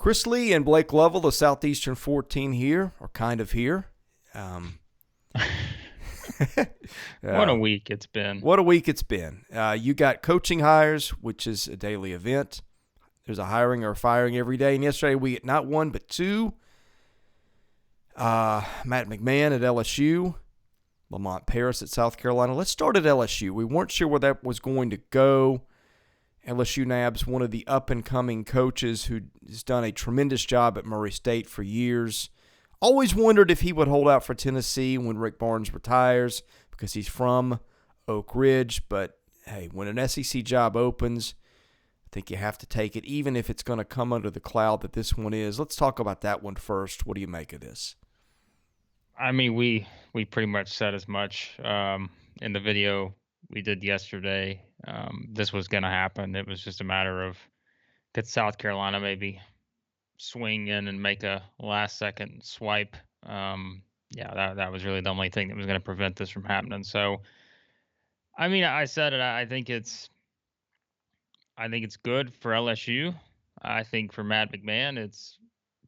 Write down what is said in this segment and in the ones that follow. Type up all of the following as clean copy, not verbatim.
Chris Lee and Blake Lovell, the Southeastern 14 here, or kind of here. Um, What a week it's been. What a week it's been. You got coaching hires, which is a daily event. There's a hiring or firing every day. And yesterday we had not one but two. Matt McMahon at LSU, Lamont Paris at South Carolina. Let's start at LSU. We weren't sure where that was going to go. LSU nabs one of the up-and-coming coaches who has done a tremendous job at Murray State for years. Always wondered if he would hold out for Tennessee when Rick Barnes retires because he's from Oak Ridge. But, hey, when an SEC job opens, I think you have to take it, even if it's going to come under the cloud that this one is. Let's talk about that one first. What do you make of this? I mean, we pretty much said as much in the video we did yesterday. This was going to happen. It was just a matter of could South Carolina maybe swing in and make a last-second swipe. That was really the only thing that was going to prevent this from happening. So, I mean, I said it. I think it's good for LSU. I think for Matt McMahon, it's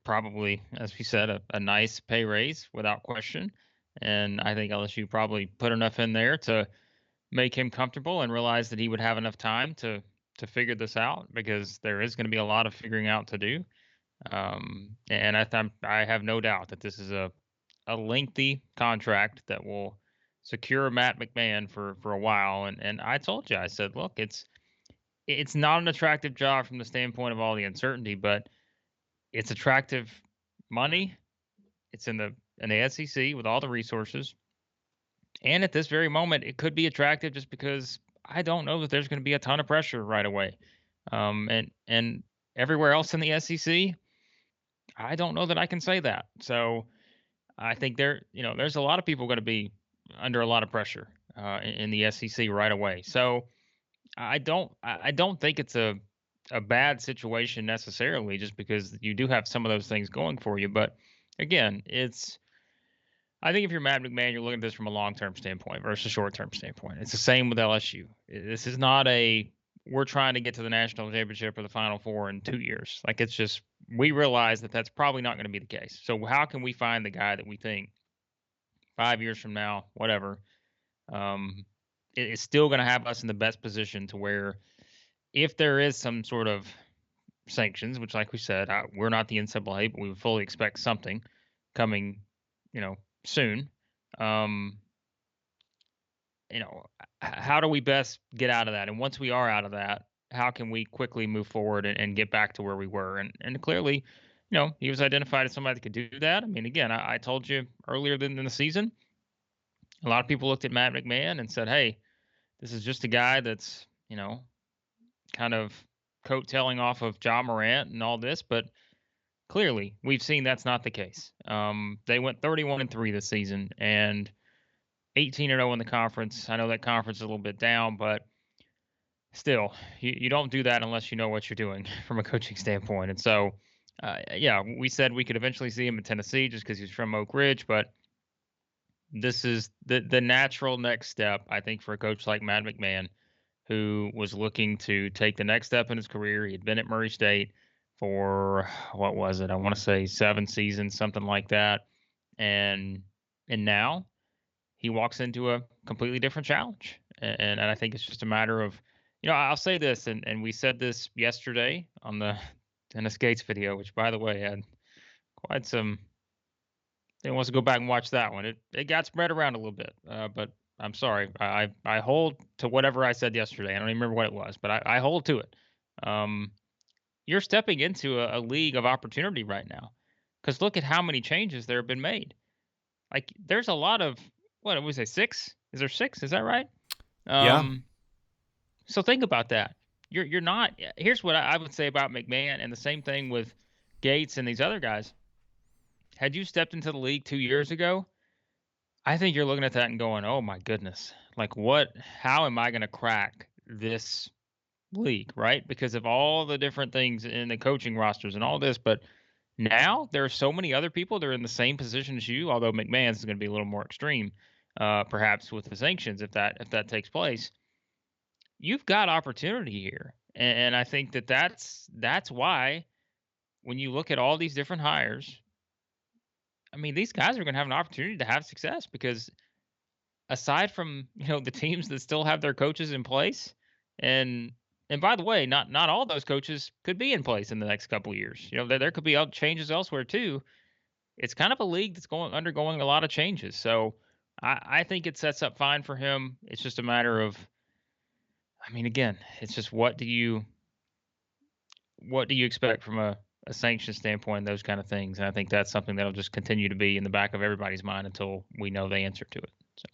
probably, as we said, a nice pay raise without question. And I think LSU probably put enough in there to make him comfortable and realize that he would have enough time to figure this out because there is going to be a lot of figuring out to do. And I have no doubt that this is a lengthy contract that will secure Matt McMahon for a while. And I told you, I said, look, it's not an attractive job from the standpoint of all the uncertainty, but it's attractive money. It's in the SEC with all the resources. And at this very moment, it could be attractive just because I don't know that there's going to be a ton of pressure right away. And everywhere else in the SEC, I don't know that I can say that. So I think there's a lot of people going to be under a lot of pressure in the SEC right away. So I don't think it's a bad situation necessarily, just because you do have some of those things going for you. But again, I think if you're Matt McMahon, you're looking at this from a long-term standpoint versus a short-term standpoint. It's the same with LSU. This is not we're trying to get to the national championship or the Final Four in 2 years. Like, it's just, we realize that that's probably not going to be the case. So how can we find the guy that we think 5 years from now, whatever, is still going to have us in the best position to where if there is some sort of sanctions, which, like we said, we're not the NCAA, but we would fully expect something coming, soon. How do we best get out of that? And once we are out of that, how can we quickly move forward and get back to where we were? And clearly, he was identified as somebody that could do that. I mean, again, I told you earlier in the season, a lot of people looked at Matt McMahon and said, hey, this is just a guy that's, kind of coattailing off of Ja Morant and all this, but clearly we've seen that's not the case. They went 31-3 this season and 18-0 in the conference. I know that conference is a little bit down, but still, you don't do that unless you know what you're doing from a coaching standpoint. And so, we said we could eventually see him in Tennessee just because he's from Oak Ridge, but this is the natural next step, I think, for a coach like Matt McMahon, who was looking to take the next step in his career. He had been at Murray State for, what was it? I want to say 7 seasons, something like that. And now he walks into a completely different challenge. And I think it's just a matter of, I'll say this, and we said this yesterday on the Dennis Gates video, which, by the way, had quite some. Anyone wants to go back and watch that one. It got spread around a little bit, but I'm sorry. I hold to whatever I said yesterday. I don't even remember what it was, but I hold to it. You're stepping into a league of opportunity right now, because look at how many changes there have been made. Like, there's a lot of, what was it, 6? Is there 6? Is that right? Yeah. So think about that. You're not. Here's what I would say about McMahon, and the same thing with Gates and these other guys. Had you stepped into the league 2 years ago, I think you're looking at that and going, oh my goodness, like how am I going to crack this league, right? Because of all the different things in the coaching rosters and all this. But now there are so many other people that are in the same position as you, although McMahon's is going to be a little more extreme, perhaps with the sanctions, if that takes place. You've got opportunity here. And I think that's why when you look at all these different hires, I mean, these guys are going to have an opportunity to have success because aside from, the teams that still have their coaches in place, and and by the way, not all those coaches could be in place in the next couple of years. There could be changes elsewhere too. It's kind of a league that's going undergoing a lot of changes. So I think it sets up fine for him. It's just a matter of, I mean, again, it's just what do you expect from a sanction standpoint and those kind of things. And I think that's something that'll just continue to be in the back of everybody's mind until we know the answer to it. So.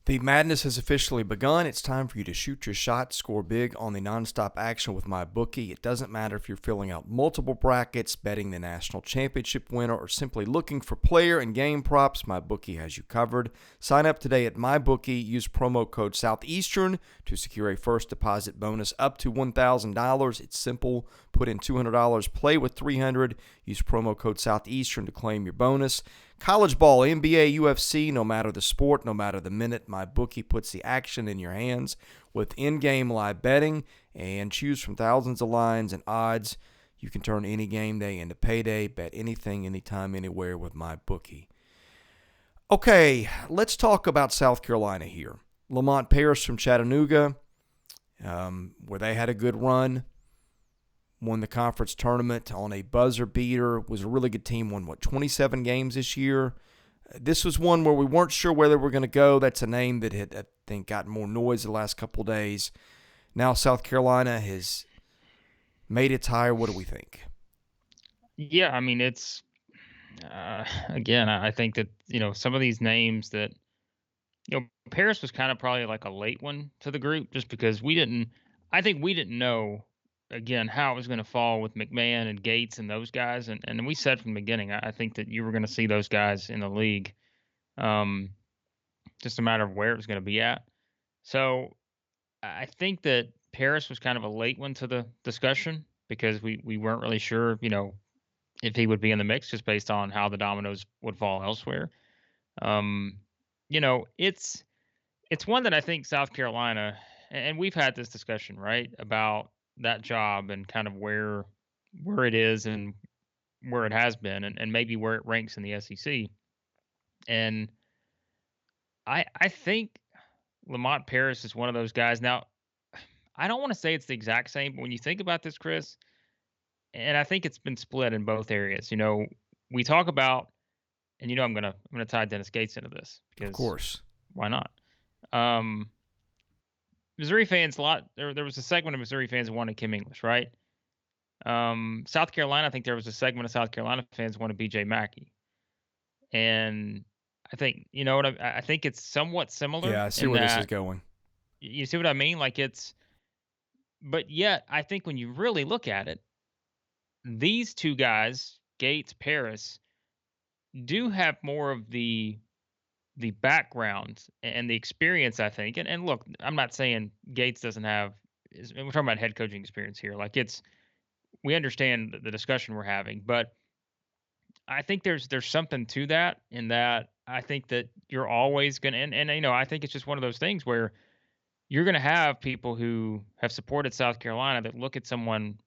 The madness has officially begun. It's time for you to shoot your shot, score big on the nonstop action with MyBookie. It doesn't matter if you're filling out multiple brackets, betting the national championship winner, or simply looking for player and game props. MyBookie has you covered. Sign up today at MyBookie. Use promo code Southeastern to secure a first deposit bonus up to $1,000. It's simple. Put in $200, play with $300. Use promo code Southeastern to claim your bonus. College ball, NBA, UFC, no matter the sport, no matter the minute, MyBookie puts the action in your hands with in-game live betting and choose from thousands of lines and odds. You can turn any game day into payday. Bet anything, anytime, anywhere with MyBookie. Okay, let's talk about South Carolina here. Lamont Paris from Chattanooga, where they had a good run. Won the conference tournament on a buzzer beater, was a really good team, won, 27 games this year. This was one where we weren't sure where they were going to go. That's a name that had, I think, gotten more noise the last couple of days. Now South Carolina has made its hire. What do we think? Yeah, I mean, it's, again, I think that, some of these names that, Paris was kind of probably like a late one to the group just because I think we didn't know, again, how it was going to fall with McMahon and Gates and those guys. And we said from the beginning, I think that you were going to see those guys in the league, um, just a matter of where it was going to be at. So I think that Paris was kind of a late one to the discussion because we weren't really sure, if he would be in the mix just based on how the dominoes would fall elsewhere. Um, it's one that I think South Carolina, and we've had this discussion, right, about that job and kind of where it is and where it has been and maybe where it ranks in the SEC. And I think Lamont Paris is one of those guys. Now, I don't want to say it's the exact same, but when you think about this, Chris, and I think it's been split in both areas. We talk about, and I'm gonna tie Dennis Gates into this Of because course. why not? Um, Missouri fans, a lot. There was a segment of Missouri fans who wanted Kim English, right? South Carolina, I think there was a segment of South Carolina fans who wanted B.J. Mackey, and I think what I think it's somewhat similar Yeah, I see in where this is that going. you see what I mean. Like but yet I think when you really look at it, these two guys, Gates, Paris, do have more of the background and the experience, I think. And look, I'm not saying Gates doesn't have. We're talking about head coaching experience here. Like we understand the discussion we're having, but I think there's something to that. In that, I think that you're always gonna, and I think it's just one of those things where you're gonna have people who have supported South Carolina that look at someone,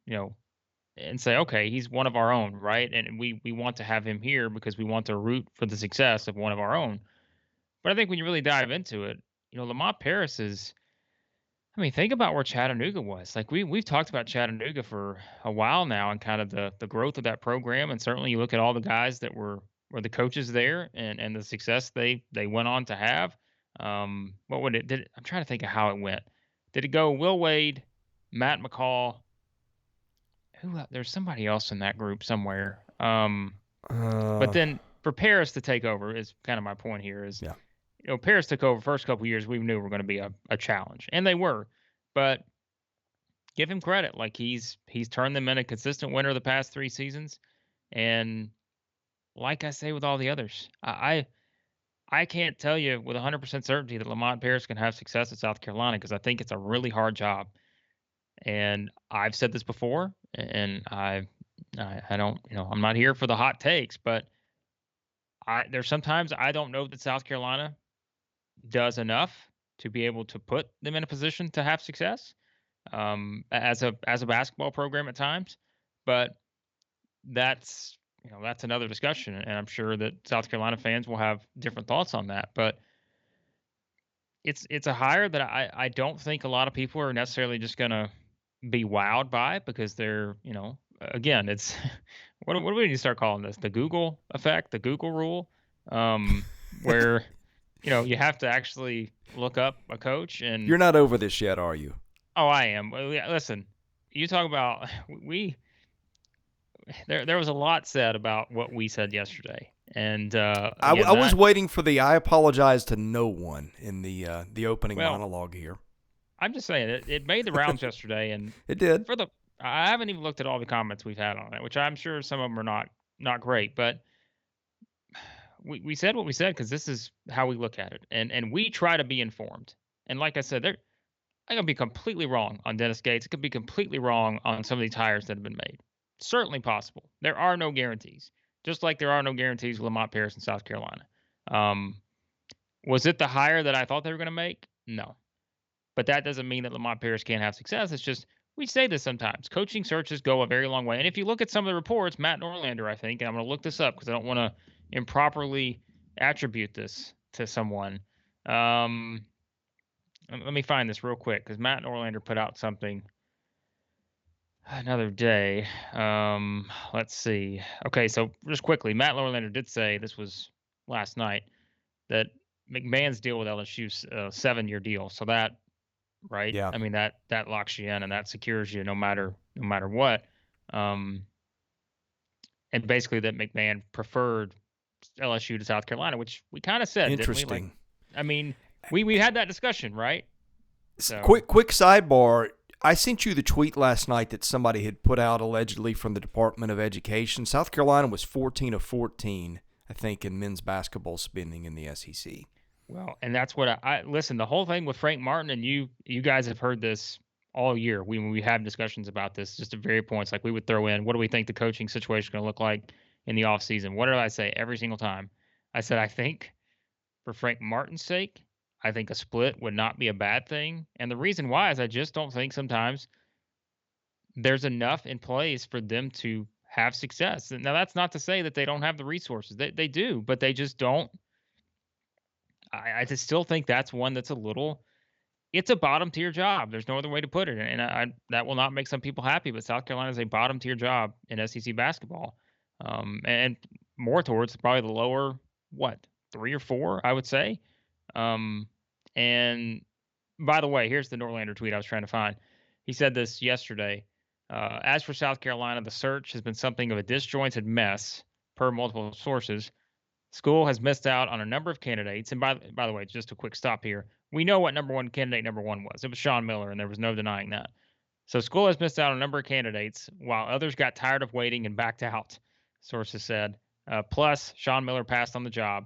and say, okay, he's one of our own, right? And we want to have him here because we want to root for the success of one of our own. But I think when you really dive into it, Lamont Paris is. I mean, think about where Chattanooga was. Like we've talked about Chattanooga for a while now, and kind of the growth of that program. And certainly, you look at all the guys that were the coaches there, and the success they went on to have. What would it did? I'm trying to think of how it went. Did it go Will Wade, Matt McCall? There's somebody else in that group somewhere. But Uh, then for Paris to take over is kind of my point here. Is yeah. Paris took over first couple years, we knew were going to be a challenge, and they were. But give him credit, like he's turned them in a consistent winner the past 3 seasons, and like I say with all the others, I can't tell you with 100% certainty that Lamont Paris can have success at South Carolina because I think it's a really hard job, and I've said this before, and I don't I'm not here for the hot takes, but there's sometimes I don't know that South Carolina does enough to be able to put them in a position to have success, as a basketball program at times. But that's that's another discussion, and I'm sure that South Carolina fans will have different thoughts on that. But it's a hire that I don't think a lot of people are necessarily just gonna be wowed by because they're again it's what do we need to start calling this, the Google effect, the Google rule, um, where you have to actually look up a coach and You're not over this yet, are you? oh, I am. Well, yeah, listen, you talk about we there was a lot said about what we said yesterday, and again I was that waiting for the "I apologize to no one" in the opening well monologue here. I'm just saying it made the rounds yesterday, and It did. for the I haven't even looked at all the comments we've had on it, which I'm sure some of them are not great, but we said what we said because this is how we look at it, and we try to be informed. And like I said, I could be completely wrong on Dennis Gates. It could be completely wrong on some of these hires that have been made. Certainly possible. There are no guarantees, just like there are no guarantees with Lamont Paris in South Carolina. Um, was it the hire that I thought they were going to make? No. But that doesn't mean that Lamont Paris can't have success. It's just we say this sometimes. Coaching searches go a very long way. And if you look at some of the reports, Matt Norlander, I think, and I'm going to look this up because I don't want to improperly attribute this to someone. Let me find this real quick because Matt Norlander put out something another day. Let's see. Okay, so just quickly, Matt Norlander did say this was last night that McMahon's deal with LSU's a 7-year deal. So that right? Yeah. I mean that locks you in and that secures you no matter what. Um, and basically that McMahon preferred LSU to South Carolina, which we kind of said, didn't we? Like, Interesting. I mean, we had that discussion, right? So Quick sidebar. I sent you the tweet last night that somebody had put out allegedly from the Department of Education. South Carolina was 14 of 14, I think, in men's basketball spending in the SEC. well, and that's what I listen. The whole thing with Frank Martin, and you guys have heard this all year. When we have discussions about this, just at very points, like we would throw in, what do we think the coaching situation is going to look like in the offseason? What did I say every single time? I said I think for Frank Martin's sake, I think a split would not be a bad thing. And the reason why is I just don't think sometimes there's enough in place for them to have success. Now, that's not to say that they don't have the resources. They do, but they just don't. I just still think that's one that's it's a bottom tier job. There's no other way to put it. And that will not make some people happy, but South Carolina is a bottom tier job in SEC basketball. And more towards probably the lower, 3 or 4, I would say. And by the way, here's the Norlander tweet I was trying to find. He said this yesterday. As for South Carolina, the search has been something of a disjointed mess, per multiple sources. School has missed out on a number of candidates. And by the way, just a quick stop here. We know what candidate number one was. It was Sean Miller, and there was no denying that. So school has missed out on a number of candidates, while others got tired of waiting and backed out, sources said. Plus, Sean Miller passed on the job.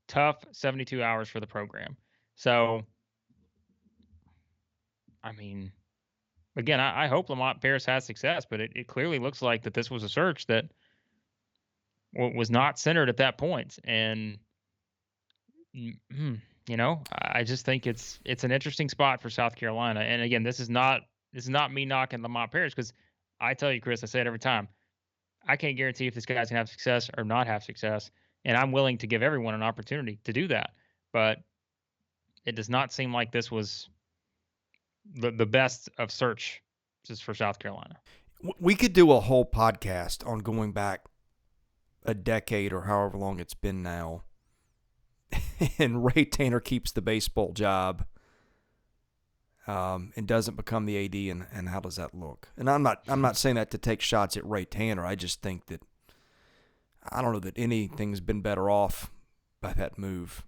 Tough 72 hours for the program. So, I mean, again, I hope Lamont Paris has success, but it clearly looks like that this was a search that was not centered at that point. And, I just think it's an interesting spot for South Carolina. And again, this is not me knocking Lamont Paris because I tell you, Chris, I say it every time. I can't guarantee if this guy's going to have success or not have success. And I'm willing to give everyone an opportunity to do that. But it does not seem like this was the best of search just for South Carolina. We could do a whole podcast on going back a decade or however long it's been now, and Ray Tanner keeps the baseball job and doesn't become the AD, and how does that look? And I'm not saying that to take shots at Ray Tanner. I just think that I don't know that anything's been better off by that move.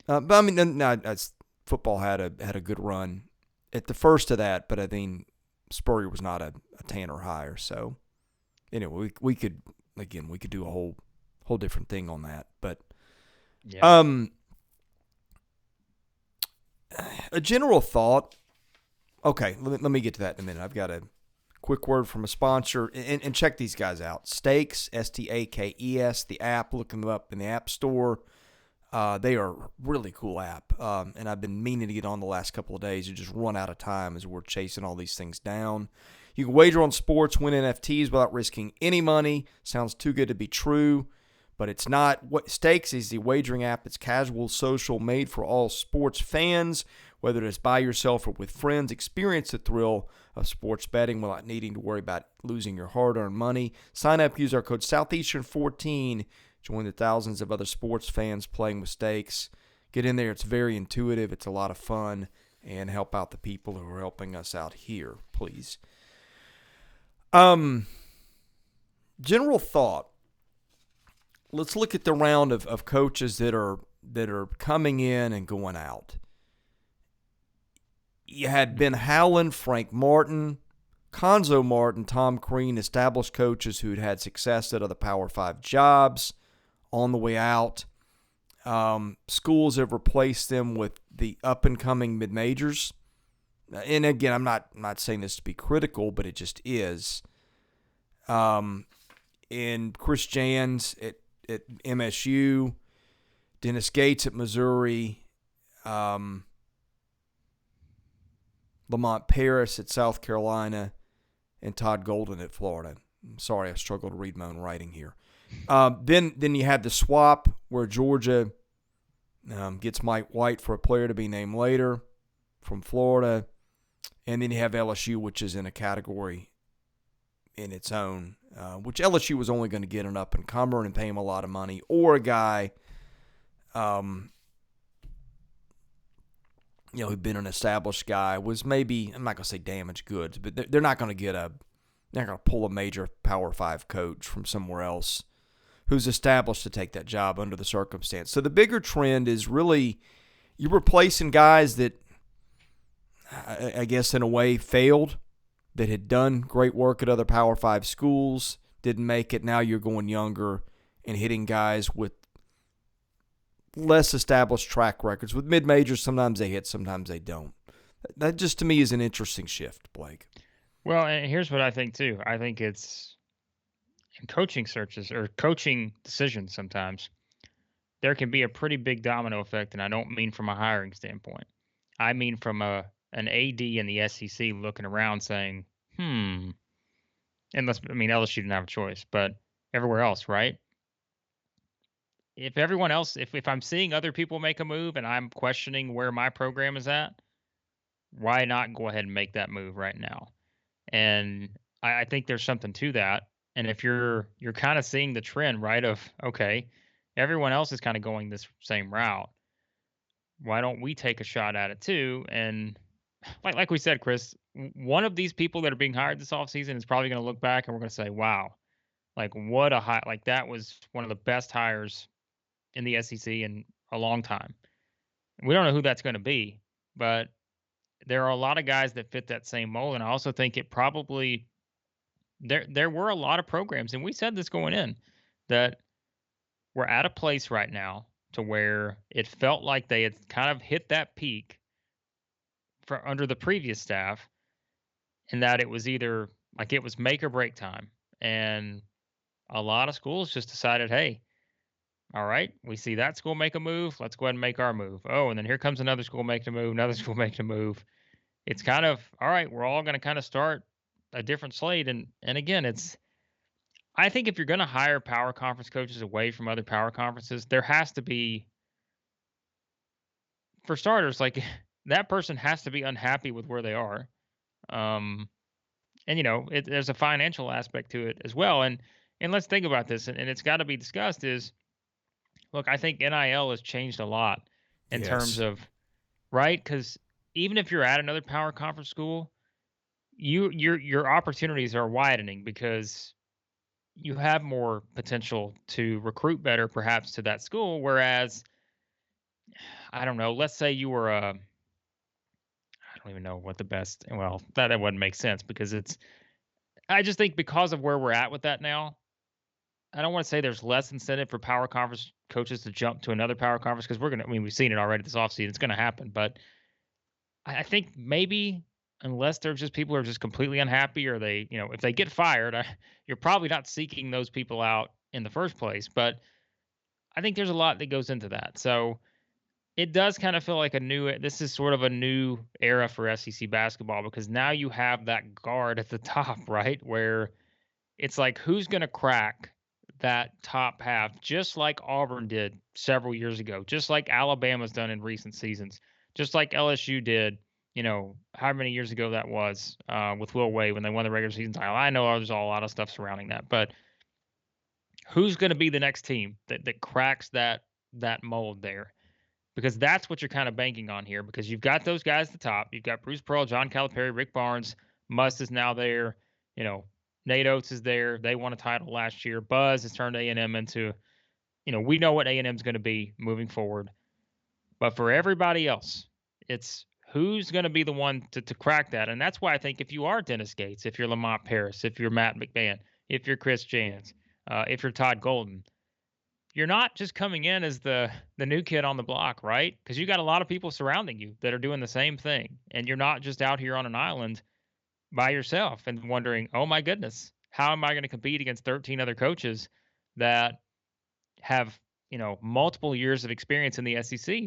But I mean, football had a good run at the first of that, but I mean, Spurrier was not a Tanner hire. So anyway, we could do a whole different thing on that. But yeah. A general thought. Okay, let me get to that in a minute. I've got a quick word from a sponsor, and check these guys out. Stakes, Stakes, the app. Look them up in the App Store. They are a really cool app, and I've been meaning to get on the last couple of days. You just run out of time as we're chasing all these things down. You can wager on sports, win NFTs without risking any money. Sounds too good to be true, but it's not. What Stakes is the wagering app that's casual, social, made for all sports fans. Whether it's by yourself or with friends, experience the thrill of sports betting without needing to worry about losing your hard-earned money. Sign up, use our code Southeastern14. Join the thousands of other sports fans playing with Stakes. Get in there. It's very intuitive. It's a lot of fun. And help out the people who are helping us out here, please. General thought. Let's look at the round of coaches that are coming in and going out. You had Ben Howland, Frank Martin, Conzo Martin, Tom Crean, established coaches who'd had success at other Power 5 jobs on the way out. Schools have replaced them with the up-and-coming mid-majors. And again, I'm not saying this to be critical, but it just is. And Chris Jans at MSU, Dennis Gates at Missouri, Lamont Paris at South Carolina, and Todd Golden at Florida. I'm sorry, I struggle to read my own writing here. Then you had the swap where Georgia gets Mike White for a player to be named later from Florida. And then you have LSU, which is in a category in its own, which LSU was only going to get an up-and-comer and pay him a lot of money, or a guy who'd been an established guy, was maybe, I'm not going to say damaged goods, but they're not going to they're not going to pull a major Power 5 coach from somewhere else who's established to take that job under the circumstance. So the bigger trend is really you're replacing guys that, I guess in a way, failed, that had done great work at other Power 5 schools, didn't make it. Now you're going younger and hitting guys with less established track records. With mid-majors, sometimes they hit, sometimes they don't. That just, to me, is an interesting shift, Blake. Well, and here's what I think, too. I think it's in coaching searches or coaching decisions sometimes, there can be a pretty big domino effect, and I don't mean from a hiring standpoint. I mean from an AD in the SEC looking around saying, and LSU didn't have a choice, but everywhere else, right? If everyone else, if I'm seeing other people make a move and I'm questioning where my program is at, why not go ahead and make that move right now? And I think there's something to that. And if you're kind of seeing the trend, right, of, okay, everyone else is kind of going this same route, why don't we take a shot at it too? And like we said, Chris, one of these people that are being hired this offseason is probably going to look back and we're going to say, wow, like what a high, like that was one of the best hires in the SEC in a long time. We don't know who that's going to be, but there are a lot of guys that fit that same mold. And I also think it probably, there were a lot of programs, and we said this going in, that we're at a place right now to where it felt like they had kind of hit that peak for under the previous staff, and that it was either like it was make or break time. And a lot of schools just decided, hey, all right, we see that school make a move. Let's go ahead and make our move. Oh, and then here comes another school making a move, another school making a move. It's kind of, all right, we're all going to kind of start a different slate. And again, I think if you're going to hire power conference coaches away from other power conferences, there has to be, for starters, like that person has to be unhappy with where they are. And there's a financial aspect to it as well. And let's think about this, and it's got to be discussed is, look, I think NIL has changed a lot in terms of, right? Because even if you're at another power conference school, your opportunities are widening because you have more potential to recruit better, perhaps, to that school. Whereas, I don't know, let's say you were I don't even know what the best. Well, that wouldn't make sense because I just think because of where we're at with that now, I don't want to say there's less incentive for power conference coaches to jump to another power conference because we've seen it already this offseason. It's going to happen. But I think maybe unless they're just people who are just completely unhappy or they, if they get fired, you're probably not seeking those people out in the first place. But I think there's a lot that goes into that. So it does kind of feel like this is sort of a new era for SEC basketball because now you have that guard at the top, right? Where it's like, who's going to crack that top half, just like Auburn did several years ago, just like Alabama's done in recent seasons, just like LSU did, how many years ago that was with Will Wade when they won the regular season title. I know there's a lot of stuff surrounding that, but who's going to be the next team that cracks that mold there? Because that's what you're kind of banking on here. Because you've got those guys at the top. You've got Bruce Pearl, John Calipari, Rick Barnes, Muss is now there. Nate Oates is there. They won a title last year. Buzz has turned A&M into, we know what A&M is going to be moving forward. But for everybody else, it's who's going to be the one to crack that. And that's why I think if you are Dennis Gates, if you're Lamont Paris, if you're Matt McMahon, if you're Chris Jans, if you're Todd Golden, you're not just coming in as the new kid on the block, right? Because you got a lot of people surrounding you that are doing the same thing. And you're not just out here on an island by yourself and wondering, oh my goodness, how am I going to compete against 13 other coaches that have, multiple years of experience in the SEC?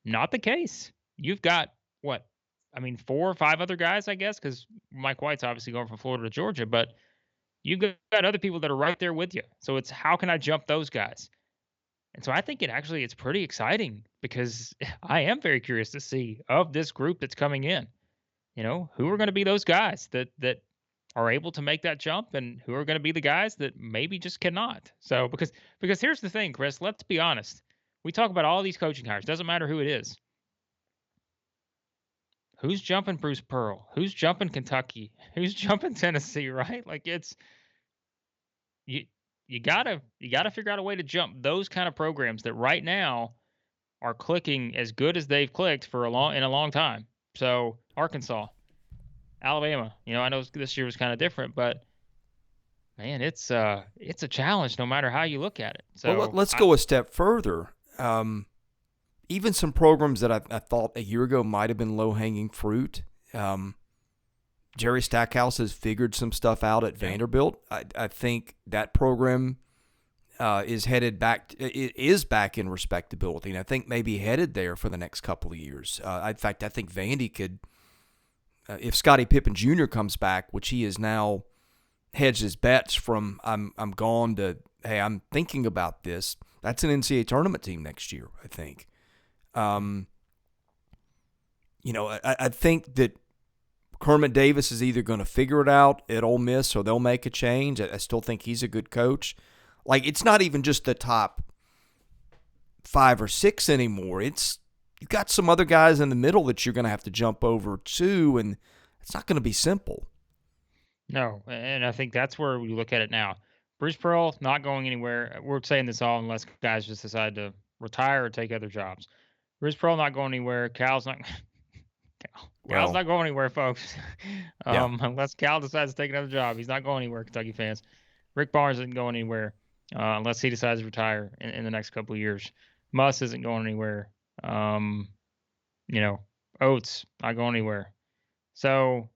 Not the case. You've got what? I mean, 4 or 5 other guys, I guess, because Mike White's obviously going from Florida to Georgia, but you've got other people that are right there with you. So it's how can I jump those guys? And so I think it's pretty exciting because I am very curious to see of this group that's coming in, who are going to be those guys that are able to make that jump and who are going to be the guys that maybe just cannot. So because here's the thing, Chris, let's be honest. We talk about all these coaching hires, doesn't matter who it is. Who's jumping Bruce Pearl? Who's jumping Kentucky? Who's jumping Tennessee, right? Like you gotta figure out a way to jump those kind of programs that right now are clicking as good as they've clicked in a long time. So Arkansas, Alabama, I know this year was kind of different, but man, it's a challenge no matter how you look at it. So well, let's go a step further. Even some programs that I thought a year ago might have been low-hanging fruit. Jerry Stackhouse has figured some stuff out at Vanderbilt. I think that program is headed back. It is back in respectability, and I think maybe headed there for the next couple of years. In fact, I think Vandy could, if Scottie Pippen Jr. comes back, which he is now hedged his bets from I'm gone to hey, I'm thinking about this. That's an NCAA tournament team next year, I think. I think that Kermit Davis is either going to figure it out at Ole Miss or they'll make a change. I still think he's a good coach. Like, it's not even just the top 5 or 6 anymore. You've got some other guys in the middle that you're going to have to jump over to, and it's not going to be simple. No, and I think that's where we look at it now. Bruce Pearl not going anywhere. We're saying this all unless guys just decide to retire or take other jobs. Bruce Pearl not going anywhere. Cal's not going anywhere, folks. Unless Cal decides to take another job, he's not going anywhere. Kentucky fans. Rick Barnes isn't going anywhere unless he decides to retire in the next couple of years. Muss isn't going anywhere. Oates not going anywhere. So,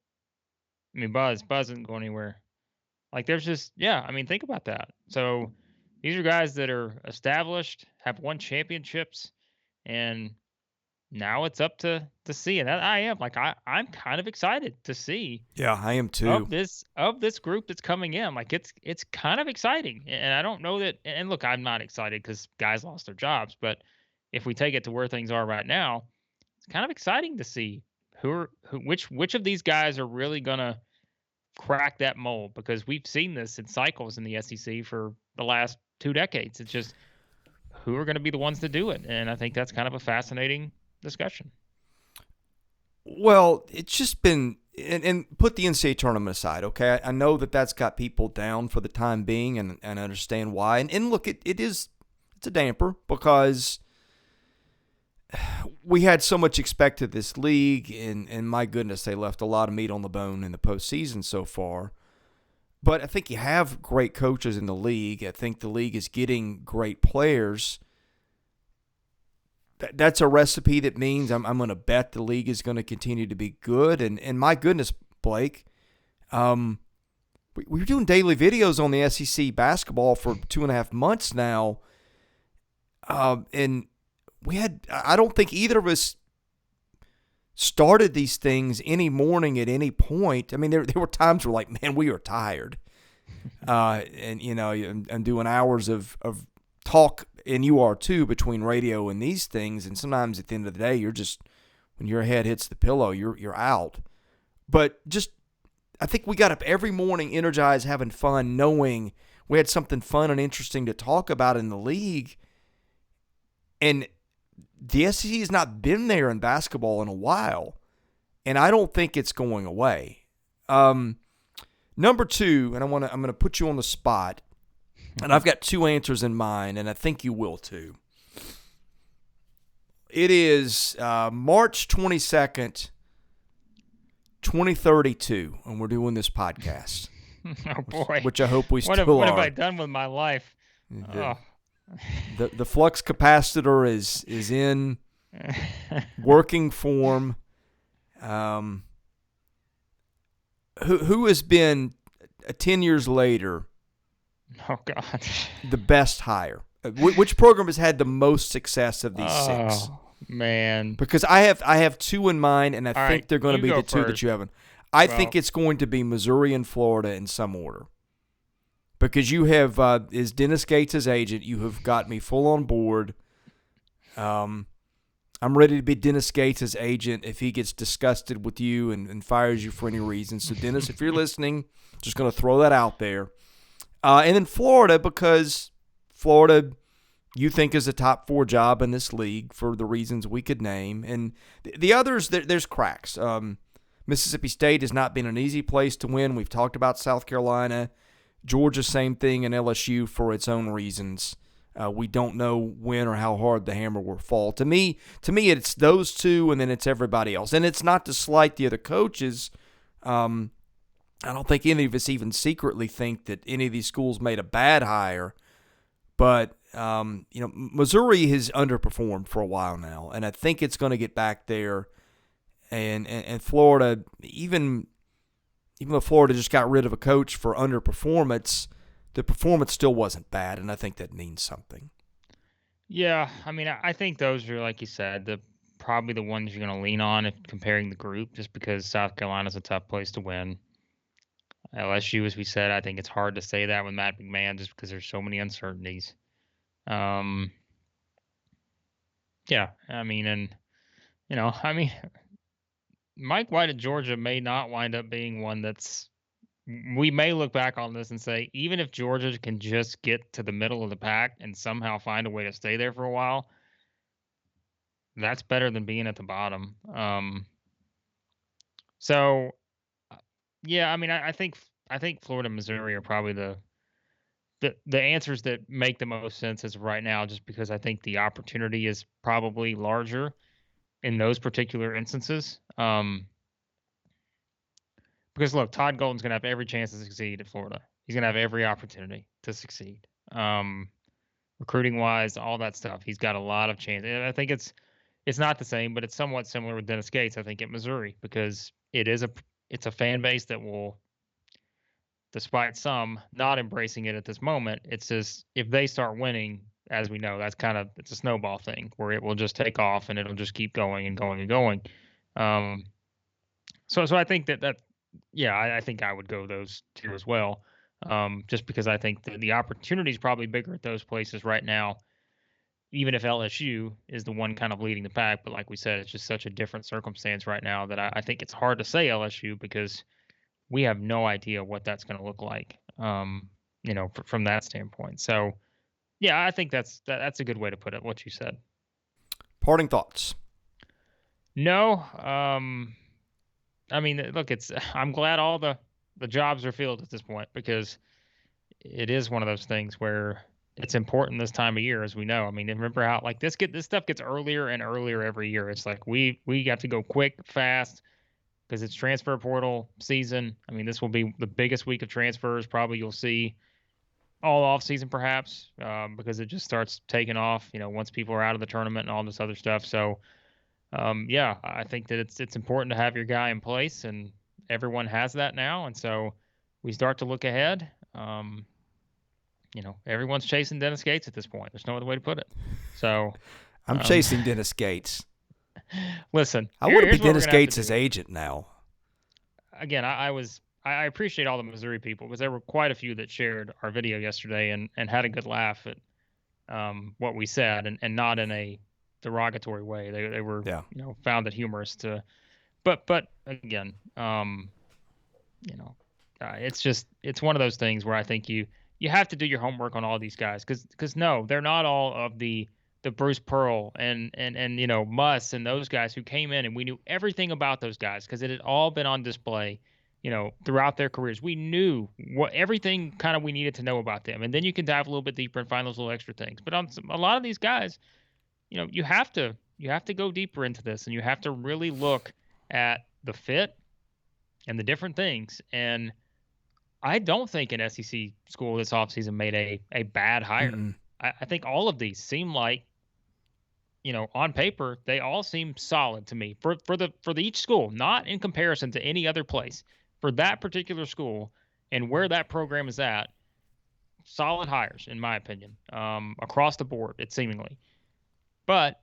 I mean, Buzz isn't going anywhere. Like, there's just, think about that. So, these are guys that are established, have won championships, and now it's up to see. And I'm kind of excited to see. Yeah, I am too. Of this group that's coming in. Like, it's kind of exciting. And I don't know that, and look, I'm not excited because guys lost their jobs, but if we take it to where things are right now, it's kind of exciting to see which of these guys are really gonna crack that mold, because we've seen this in cycles in the SEC for the last 2 decades. It's just who are going to be the ones to do it, and I think that's kind of a fascinating discussion. Well, it's just been, and put the NCAA tournament aside, okay? I know that's got people down for the time being, and I understand why. And look, it's a damper because we had so much expected this league, and my goodness, they left a lot of meat on the bone in the postseason so far. But I think you have great coaches in the league. I think the league is getting great players. That's a recipe that means I'm going to bet the league is going to continue to be good. And my goodness, Blake, we were doing daily videos on the SEC basketball for 2.5 months now, and I don't think either of us started these things any morning at any point. I mean, there were times where like, man, we are tired. And I'm doing hours of talk, and you are too, between radio and these things. And sometimes at the end of the day, you're just, when your head hits the pillow, you're out. But just, I think we got up every morning energized, having fun, knowing we had something fun and interesting to talk about in the league. And the SEC has not been there in basketball in a while, and I don't think it's going away. Number two, and I'm going to put you on the spot, and I've got two answers in mind, and I think you will too. It is March 22nd, 2032, and we're doing this podcast. Oh boy! Which I hope we still are. What have I done with my life? The flux capacitor is in working form. Who has been 10 years later? Oh God! The best hire. Which program has had the most success of these six? Oh man! Because I have two in mind, and I think right, they're going to be the two first. that you haven't. I think it's going to be Missouri and Florida in some order. Because you have, is Dennis Gates' agent, you have got me full on board. I'm ready to be Dennis Gates' agent if he gets disgusted with you and fires you for any reason. So, Dennis, if you're listening, just going to throw that out there. And then Florida, because Florida, you think, is a top 4 job in this league for the reasons we could name. And the others, there's cracks. Mississippi State has not been an easy place to win. We've talked about South Carolina. Georgia, same thing, and LSU for its own reasons. We don't know when or how hard the hammer will fall. To me, it's those two, and then it's everybody else. And it's not to slight the other coaches. I don't think any of us even secretly think that any of these schools made a bad hire. But Missouri has underperformed for a while now, and I think it's going to get back there. And Florida, even though Florida just got rid of a coach for underperformance, the performance still wasn't bad, and I think that means something. Yeah, I mean, I think those are, like you said, probably the ones you're going to lean on if comparing the group, just because South Carolina's a tough place to win. LSU, as we said, I think it's hard to say that with Matt McMahon just because there's so many uncertainties. Yeah, I mean, Mike White at Georgia may not wind up being one we may look back on this and say, even if Georgia can just get to the middle of the pack and somehow find a way to stay there for a while, that's better than being at the bottom. So, yeah, I mean, I think Florida and Missouri are probably the answers that make the most sense as of right now, just because I think the opportunity is probably larger in those particular instances. Because look, Todd Golden's going to have every chance to succeed at Florida. He's going to have every opportunity to succeed. Recruiting wise, all that stuff. He's got a lot of chance. And I think it's not the same, but it's somewhat similar with Dennis Gates, I think, at Missouri, because it's a fan base that will, despite some not embracing it at this moment, it's just, if they start winning, as we know, it's a snowball thing where it will just take off and it'll just keep going and going and going. So I think that yeah, I think I would go those two as well, just because I think the opportunity is probably bigger at those places right now, even if LSU is the one kind of leading the pack. But like we said, it's just such a different circumstance right now that I think it's hard to say LSU, because we have no idea what that's going to look like, from that standpoint. So, yeah, I think that's a good way to put it, what you said. Parting thoughts? No. I mean, look, I'm glad all the jobs are filled at this point, because it is one of those things where it's important this time of year, as we know. I mean, remember how like this stuff gets earlier and earlier every year. It's like we have to go quick, fast, because it's transfer portal season. I mean, this will be the biggest week of transfers probably you'll see all off season, perhaps, because it just starts taking off, once people are out of the tournament and all this other stuff. So, yeah, I think that it's important to have your guy in place, and everyone has that now. And so we start to look ahead. Everyone's chasing Dennis Gates at this point. There's no other way to put it. So I'm chasing Dennis Gates. Listen, I want to be here's what we're Dennis gonna have to Gates' do. agent now. Again, I appreciate all the Missouri people because there were quite a few that shared our video yesterday and had a good laugh at what we said and not in a derogatory way. They were Yeah. found it humorous to, but again, it's one of those things where I think you have to do your homework on all these guys because no, they're not all of the Bruce Pearl and Muss and those guys who came in and we knew everything about those guys because it had all been on display, throughout their careers. We knew everything kind of we needed to know about them, and then you can dive a little bit deeper and find those little extra things. But on a lot of these guys, you have to go deeper into this, and you have to really look at the fit and the different things. And I don't think an SEC school this offseason made a bad hire. Mm-mm. I think all of these seem like, on paper, they all seem solid to me for each school, not in comparison to any other place. For that particular school and where that program is at, solid hires, in my opinion, across the board, it seemingly. But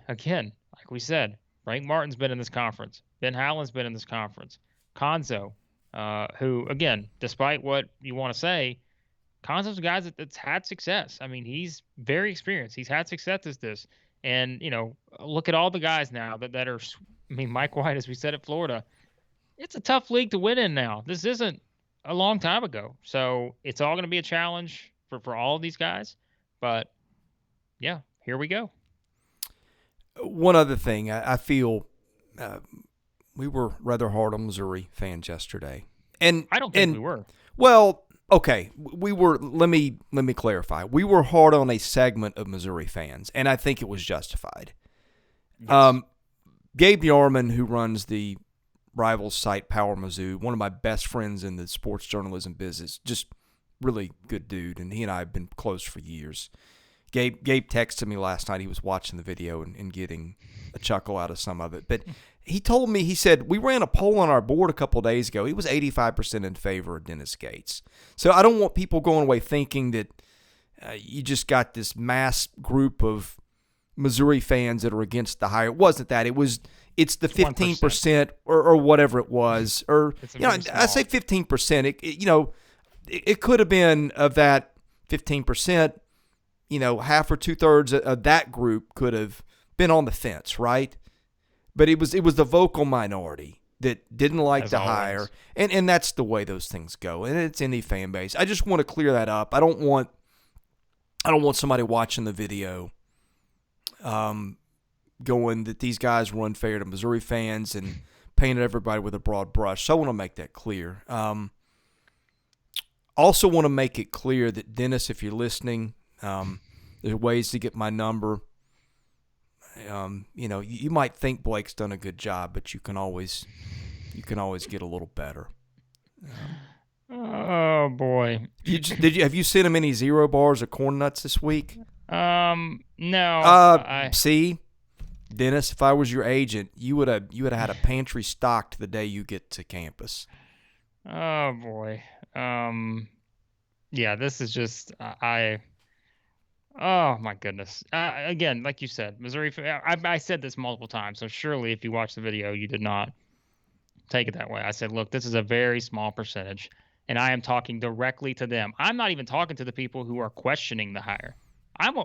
again, like we said, Frank Martin's been in this conference. Ben Howland's been in this conference. Konzo, who, again, despite what you want to say, Konzo's a guy that's had success. I mean, he's very experienced. He's had success as this. And, look at all the guys now that are, Mike White, as we said at Florida, it's a tough league to win in now. This isn't a long time ago. So it's all going to be a challenge for all of these guys. But, yeah, here we go. One other thing, I feel we were rather hard on Missouri fans yesterday. And I don't think we were. Well, okay, we were. Let me clarify. We were hard on a segment of Missouri fans, and I think it was justified. Yes. Gabe Yarman, who runs the Rivals site Power Mizzou, one of my best friends in the sports journalism business, just really good dude, and he and I have been close for years. Gabe texted me last night. He was watching the video and getting a chuckle out of some of it. But he told me, he said, we ran a poll on our board a couple of days ago. He was 85% in favor of Dennis Gates. So I don't want people going away thinking that you just got this mass group of Missouri fans that are against the hire. It wasn't that. It's the 15% or whatever it was. Or, I say 15%. It could have been of that 15%. Half or 2/3 of that group could have been on the fence, right? But it was the vocal minority that didn't like the hire, and that's the way those things go. And it's any fan base. I just want to clear that up. I don't want somebody watching the video, going that these guys were unfair to Missouri fans and painted everybody with a broad brush. So I want to make that clear. Also want to make it clear that Dennis, if you're listening. There's ways to get my number. You might think Blake's done a good job, but you can always get a little better. Oh boy! Have you sent him any zero bars or corn nuts this week? No. See, Dennis, if I was your agent, you would have had a pantry stocked the day you get to campus. Oh boy. Yeah, this is just Oh my goodness! Again, like you said, Missouri. I said this multiple times, so surely if you watch the video, you did not take it that way. I said, look, this is a very small percentage, and I am talking directly to them. I'm not even talking to the people who are questioning the hire. I'm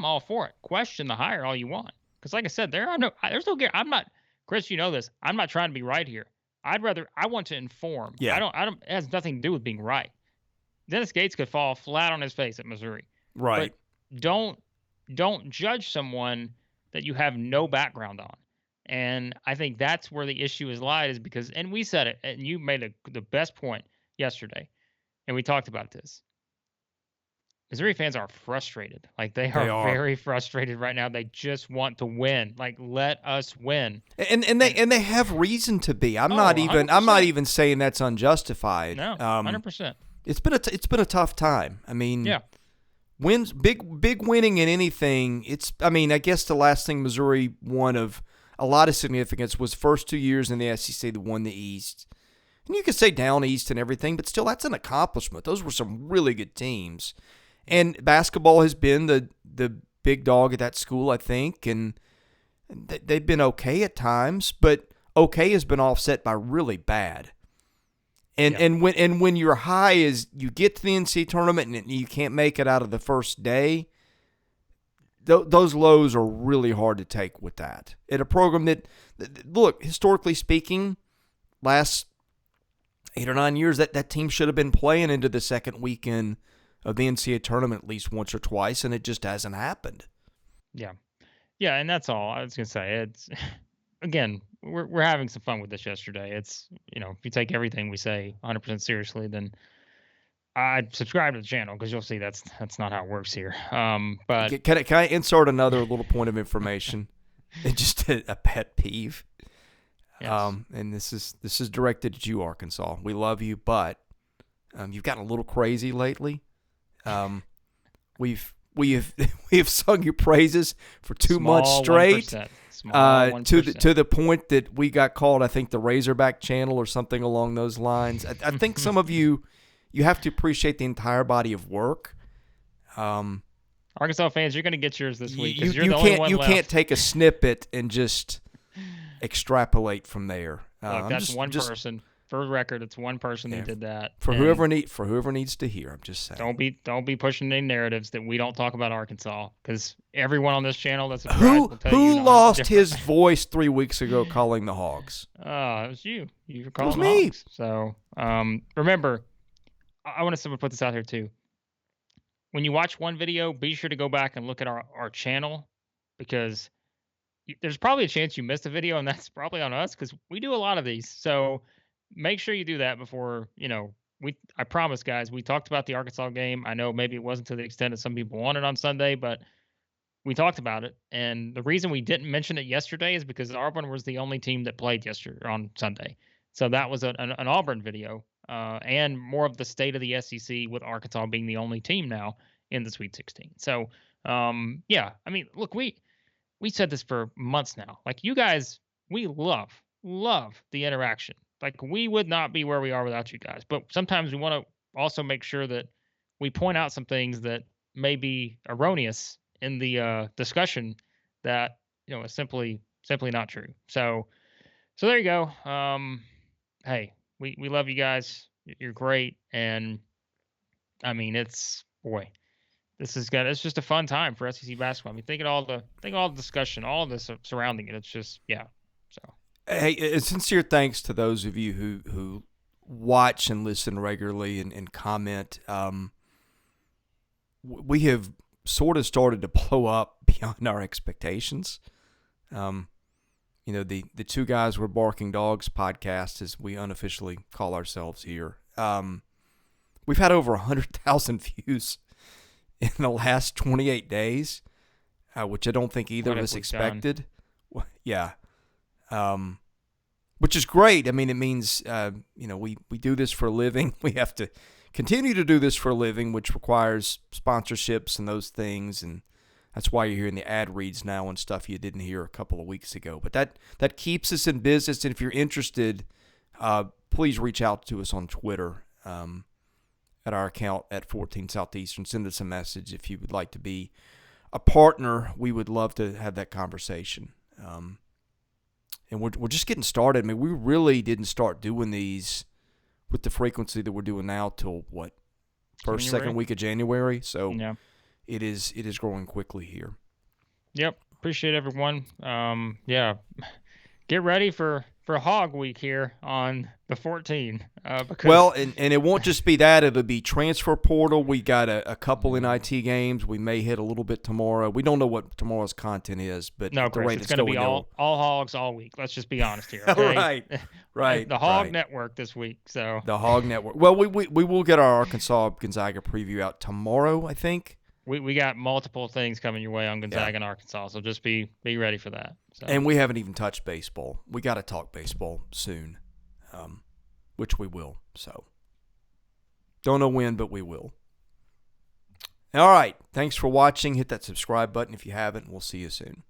all for it. Question the hire all you want, because like I said, there's no. I'm not, Chris. You know this. I'm not trying to be right here. I want to inform. Yeah. I don't. It has nothing to do with being right. Dennis Gates could fall flat on his face at Missouri. Right. But don't judge someone that you have no background on. And I think that's where the issue is lied, is because, and we said it, and you made the best point yesterday, and we talked about this. Missouri fans are frustrated. Like they are very frustrated right now. They just want to win. Like, let us win. And they have reason to be. I'm not even saying that's unjustified. No, 100%. It's been a tough time. I mean, yeah. Wins, big winning in anything. I guess the last thing Missouri won of a lot of significance was first 2 years in the SEC that won the East. And you could say down East and everything, but still that's an accomplishment. Those were some really good teams. And basketball has been the big dog at that school, I think, and they've been okay at times, but okay has been offset by really bad. And when your high is you get to the NCAA tournament and you can't make it out of the first day, those lows are really hard to take with that. At a program that, look, historically speaking, last 8 or 9 years, that team should have been playing into the second weekend of the NCAA tournament at least once or twice, and it just hasn't happened. Yeah. Yeah, and that's all. I was going to say, it's again, we're having some fun with this yesterday. It's, if you take everything we say 100% seriously, then I'd subscribe to the channel because you'll see that's not how it works here. But can I insert another little point of information? It's just a pet peeve. yes. And this is directed at you, Arkansas. We love you, but you've gotten a little crazy lately. We have sung your praises for 2 months straight. To the point that we got called, I think, the Razorback Channel or something along those lines. I think some of you have to appreciate the entire body of work. Arkansas fans, you're going to get yours this week. You you're the only one left. Can't take a snippet and just extrapolate from there. Look, that's one person. For the record, it's one person who did that. For whoever needs to hear, I'm just saying. Don't be pushing any narratives that we don't talk about Arkansas, because everyone on this channel that's will tell who lost his voice 3 weeks ago calling the Hogs. It was you. You were calling the Hogs. So remember, I want to put this out here too. When you watch one video, be sure to go back and look at our channel, because there's probably a chance you missed a video, and that's probably on us because we do a lot of these. So make sure you do that before, I promise, guys, we talked about the Arkansas game. I know maybe it wasn't to the extent that some people wanted on Sunday, but we talked about it. And the reason we didn't mention it yesterday is because Auburn was the only team that played yesterday on Sunday. So that was an Auburn video, and more of the state of the SEC, with Arkansas being the only team now in the Sweet 16. So, yeah, I mean, look, we said this for months now. Like, you guys, we love the interaction. Like, we would not be where we are without you guys. But sometimes we want to also make sure that we point out some things that may be erroneous in the discussion that, is simply not true. So there you go. Hey, we love you guys. You're great. And I mean, it's just a fun time for SEC basketball. I mean, think of all the discussion, all of this surrounding it. It's just, yeah. So. Hey, a sincere thanks to those of you who watch and listen regularly and comment. We have sort of started to blow up beyond our expectations. The Two Guys Were Barking Dogs podcast, as we unofficially call ourselves here. We've had over 100,000 views in the last 28 days, which I don't think either of us expected. Well, yeah. Which is great. I mean, it means, we do this for a living. We have to continue to do this for a living, which requires sponsorships and those things. And that's why you're hearing the ad reads now and stuff you didn't hear a couple of weeks ago. But that keeps us in business. And if you're interested, please reach out to us on Twitter at our account at 14 Southeastern. Send us a message if you would like to be a partner. We would love to have that conversation. And we're just getting started. I mean, we really didn't start doing these with the frequency that we're doing now till what? Second week of January. So yeah. It is growing quickly here. Yep. Appreciate everyone. Yeah. Get ready for Hog Week here on the 14th. And it won't just be that. It'll be transfer portal. We got a couple NIT games. We may hit a little bit tomorrow. We don't know what tomorrow's content is, but no, Chris, it's going to be all Hogs all week. Let's just be honest here. Okay? Right. The Hog Network this week. So the Hog Network. Well, we will get our Arkansas Gonzaga preview out tomorrow, I think. We got multiple things coming your way on Gonzaga and Arkansas, so just be ready for that. So. And we haven't even touched baseball. We got to talk baseball soon, which we will. So don't know when, but we will. All right. Thanks for watching. Hit that subscribe button if you haven't. We'll see you soon.